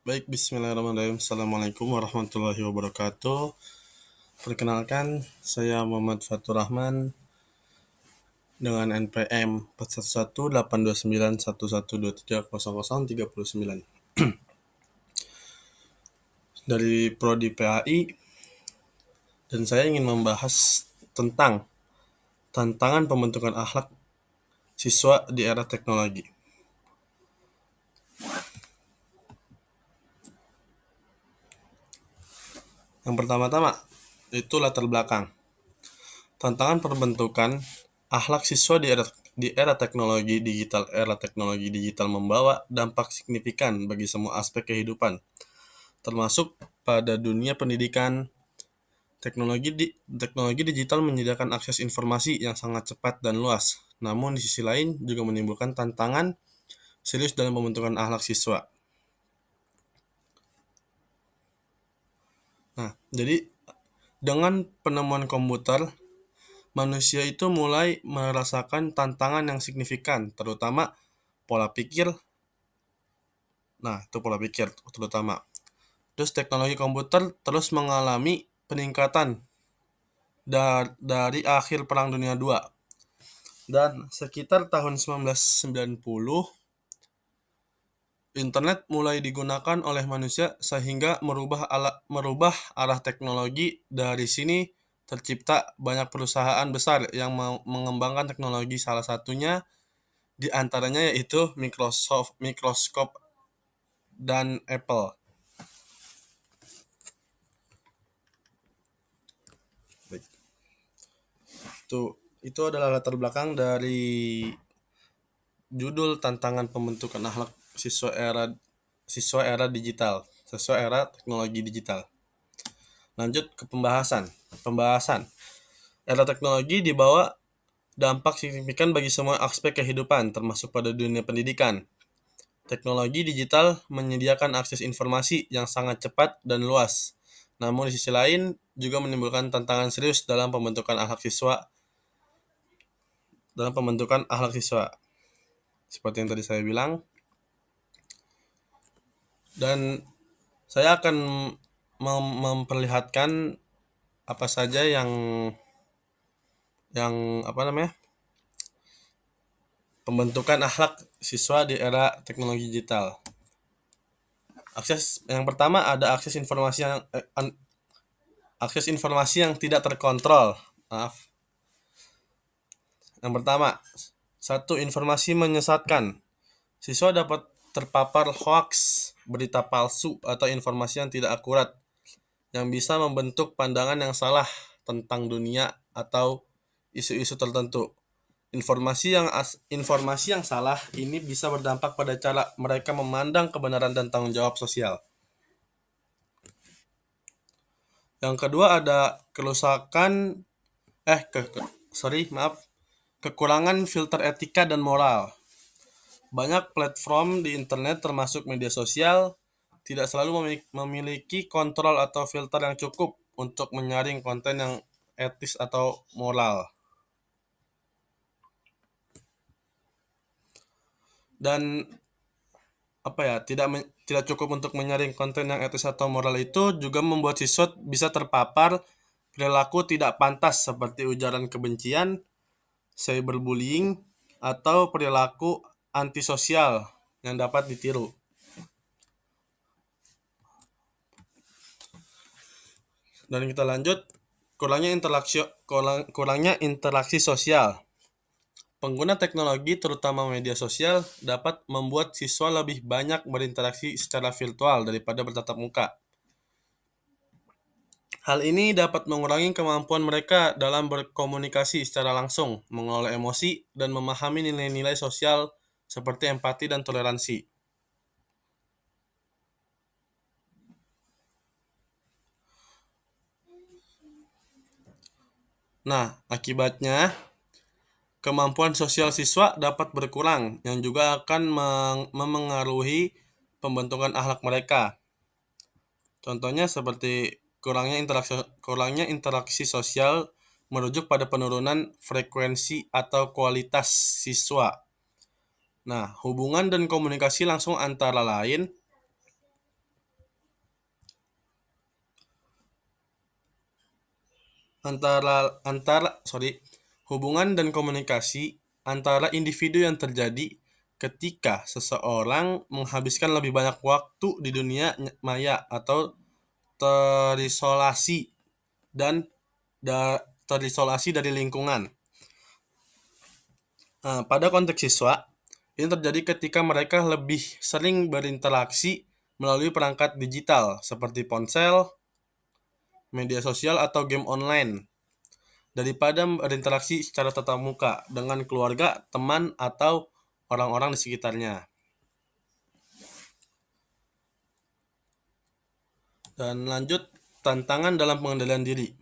Baik, bismillahirrahmanirrahim. Assalamualaikum warahmatullahi wabarakatuh. Perkenalkan, saya Muhammad Fatur Rahman dengan NPM 411829112300309 dari Prodi PAI, dan saya ingin membahas tentang tantangan pembentukan akhlak siswa di era teknologi. Yang pertama-tama itu latar belakang. Tantangan pembentukan akhlak siswa di era teknologi digital membawa dampak signifikan bagi semua aspek kehidupan, termasuk pada dunia pendidikan. Teknologi digital menyediakan akses informasi yang sangat cepat dan luas, namun di sisi lain juga menimbulkan tantangan serius dalam pembentukan akhlak siswa. Nah, jadi dengan penemuan komputer, manusia itu mulai merasakan tantangan yang signifikan, terutama pola pikir. Nah, itu pola pikir terutama. Terus teknologi komputer terus mengalami peningkatan dari akhir Perang Dunia II. Dan sekitar tahun 1990, internet mulai digunakan oleh manusia sehingga merubah arah teknologi. Dari sini tercipta banyak perusahaan besar yang mengembangkan teknologi, salah satunya di antaranya yaitu Microsoft dan Apple. Itu adalah latar belakang dari judul tantangan pembentukan akhlak siswa era digital, siswa era teknologi digital. Lanjut ke pembahasan. Era teknologi dibawa dampak signifikan bagi semua aspek kehidupan, termasuk pada dunia pendidikan. Teknologi digital menyediakan akses informasi yang sangat cepat dan luas. Namun di sisi lain juga menimbulkan tantangan serius dalam pembentukan akhlak siswa. Seperti yang tadi saya bilang, dan saya akan memperlihatkan apa saja yang apa namanya pembentukan akhlak siswa di era teknologi digital. Yang pertama ada akses informasi yang tidak terkontrol. Maaf. Yang pertama, satu, informasi menyesatkan. Siswa dapat terpapar hoax, berita palsu, atau informasi yang tidak akurat yang bisa membentuk pandangan yang salah tentang dunia atau isu-isu tertentu. Informasi yang salah ini bisa berdampak pada cara mereka memandang kebenaran dan tanggung jawab sosial. Yang kedua ada kekurangan filter etika dan moral. Banyak platform di internet termasuk media sosial tidak selalu memiliki kontrol atau filter yang cukup untuk menyaring konten yang etis atau moral. Dan tidak cukup untuk menyaring konten yang etis atau moral itu juga membuat siswa bisa terpapar perilaku tidak pantas seperti ujaran kebencian, cyberbullying, atau perilaku antisosial yang dapat ditiru. Dan kita lanjut, kurangnya interaksi sosial. Pengguna teknologi, terutama media sosial, dapat membuat siswa lebih banyak berinteraksi secara virtual daripada bertatap muka. Hal ini dapat mengurangi kemampuan mereka dalam berkomunikasi secara langsung, mengelola emosi, dan memahami nilai-nilai sosial seperti empati dan toleransi. Nah, akibatnya kemampuan sosial siswa dapat berkurang, yang juga akan memengaruhi pembentukan akhlak mereka. Contohnya seperti kurangnya interaksi sosial merujuk pada penurunan frekuensi atau kualitas siswa. Nah, hubungan dan komunikasi langsung antara lain antara antara sorry hubungan dan komunikasi antara individu yang terjadi ketika seseorang menghabiskan lebih banyak waktu di dunia maya atau terisolasi dan terisolasi dari lingkungan. Nah, pada konteks siswa, ini terjadi ketika mereka lebih sering berinteraksi melalui perangkat digital seperti ponsel, media sosial, atau game online daripada berinteraksi secara tatap muka dengan keluarga, teman, atau orang-orang di sekitarnya. Dan lanjut, tantangan dalam pengendalian diri.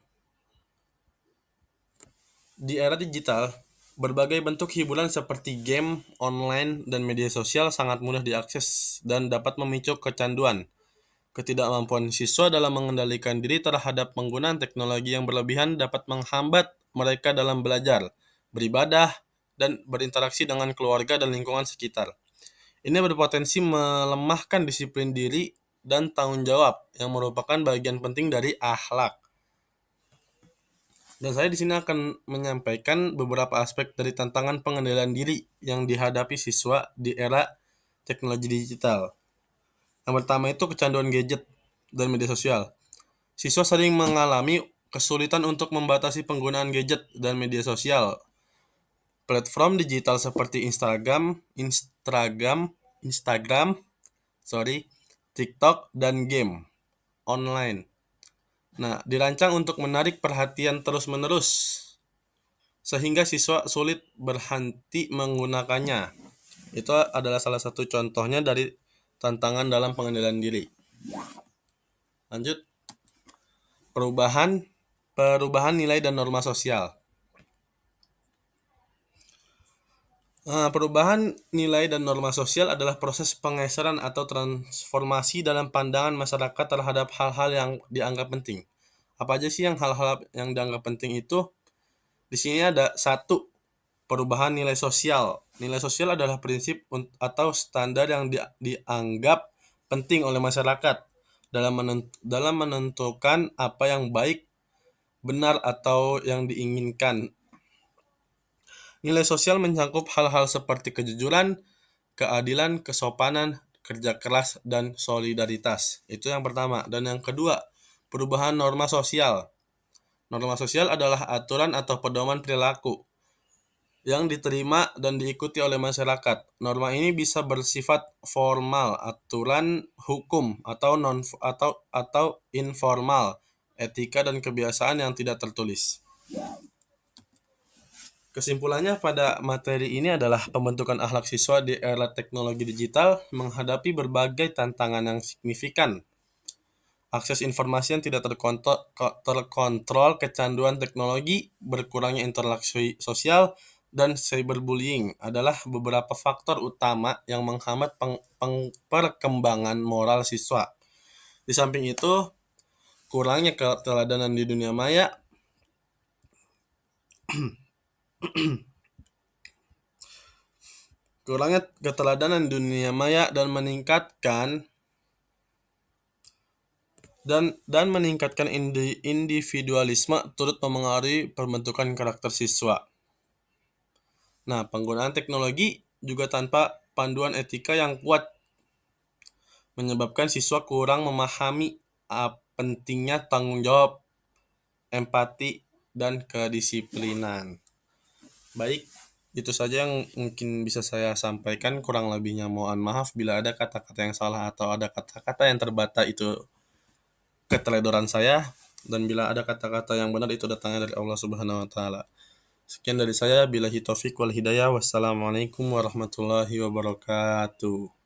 Di era digital, berbagai bentuk hiburan seperti game, online, dan media sosial sangat mudah diakses dan dapat memicu kecanduan. Ketidakmampuan siswa dalam mengendalikan diri terhadap penggunaan teknologi yang berlebihan dapat menghambat mereka dalam belajar, beribadah, dan berinteraksi dengan keluarga dan lingkungan sekitar. Ini berpotensi melemahkan disiplin diri dan tanggung jawab yang merupakan bagian penting dari akhlak. Dan saya di sini akan menyampaikan beberapa aspek dari tantangan pengendalian diri yang dihadapi siswa di era teknologi digital. Yang pertama itu kecanduan gadget dan media sosial. Siswa sering mengalami kesulitan untuk membatasi penggunaan gadget dan media sosial. Platform digital seperti Instagram, TikTok, dan game online. Nah, dirancang untuk menarik perhatian terus-menerus, sehingga siswa sulit berhenti menggunakannya. Itu adalah salah satu contohnya dari tantangan dalam pengendalian diri. Lanjut, perubahan nilai dan norma sosial. Perubahan nilai dan norma sosial adalah proses penggeseran atau transformasi dalam pandangan masyarakat terhadap hal-hal yang dianggap penting. Apa aja sih yang hal-hal yang dianggap penting itu? Di sini ada satu, perubahan nilai sosial. Nilai sosial adalah prinsip atau standar yang dianggap penting oleh masyarakat dalam menentukan apa yang baik, benar, atau yang diinginkan. Nilai sosial mencakup hal-hal seperti kejujuran, keadilan, kesopanan, kerja keras, dan solidaritas. Itu yang pertama. Dan yang kedua, perubahan norma sosial. Norma sosial adalah aturan atau pedoman perilaku yang diterima dan diikuti oleh masyarakat. Norma ini bisa bersifat formal, aturan hukum, atau informal, etika dan kebiasaan yang tidak tertulis. Kesimpulannya pada materi ini adalah pembentukan akhlak siswa di era teknologi digital menghadapi berbagai tantangan yang signifikan. Akses informasi yang tidak terkontrol, kecanduan teknologi, berkurangnya interaksi sosial, dan cyberbullying adalah beberapa faktor utama yang menghambat perkembangan moral siswa. Di samping itu, kurangnya keteladanan di dunia maya, dan meningkatkan individualisme turut memengaruhi pembentukan karakter siswa. Nah, penggunaan teknologi juga tanpa panduan etika yang kuat menyebabkan siswa kurang memahami pentingnya tanggung jawab, empati, dan kedisiplinan. Baik, itu saja yang mungkin bisa saya sampaikan. Kurang lebihnya mohon maaf bila ada kata-kata yang salah atau ada kata-kata yang terbata, itu keteledoran saya. Dan bila ada kata-kata yang benar, itu datangnya dari Allah Subhanahu wa Ta'ala. Sekian dari saya, billahi taufiq wal hidayah. Wassalamualaikum warahmatullahi wabarakatuh.